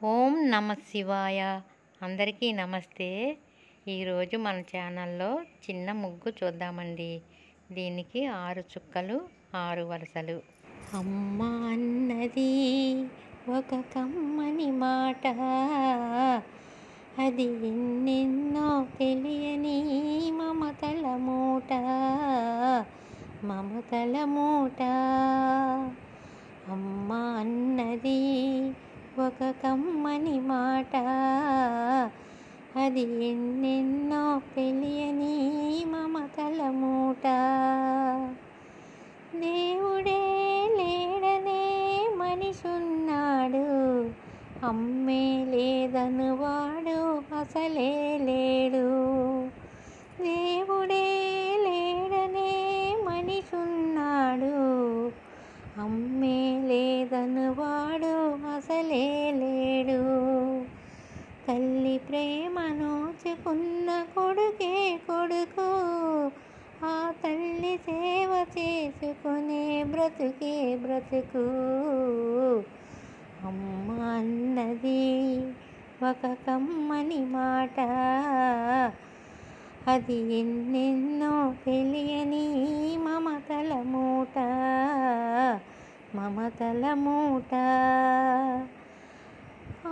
ఓం నమ శివాయ. అందరికీ నమస్తే. ఈరోజు మన ఛానల్లో చిన్న ముగ్గు చూద్దామండి. దీనికి 6 చుక్కలు 6 వరుసలు. అమ్మ అన్నది ఒక కమ్మని మాట, అది ఎన్నెన్నో తెలియని మమతల మూట, మమతల మూట. అమ్మ అన్నది ఒక కమ్మని మాట, అది ఎన్నెన్నో తెలియని మమతల మూట. దేవుడే లేడనే మనిషున్నాడు, అమ్మే లేదనువాడు అసలే లేడు. దేవుడే లేడనే మనిషున్నాడు, అమ్మే లేదనువాడు అసలే లేడు. తల్లి ప్రేమ నోచుకున్న కొడుకే కొడుకు, ఆ తల్లి సేవ చేసుకునే బ్రతుకే బ్రతుకు. అమ్మ అన్నది ఒక కమ్మని మాట, అది ఎన్నెన్నో తెలియని మమతల మూట, మమతల మూట.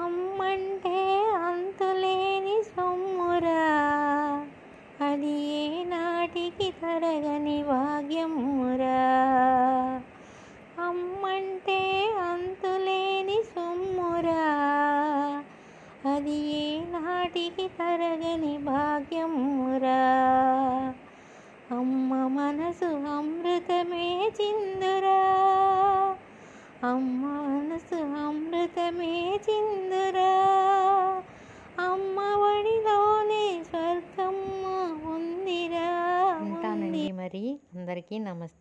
అమ్మంటే అంతులేని సొమ్మురా, అది ఏనాటికి తరగని భాగ్యమురా. అమ్మంటే అంతులేని సొమ్మురా, అది ఏనాటికి తరగని భాగ్యమురా. అమ్మ మనసు అమృతమే చిందురా, అమ్మ మనసు అమృతమే చిందురా. అమ్మ ఒడిలోనే స్వర్గం ఉందిరా. ఉంటానండి మరి. అందరికీ నమస్తే.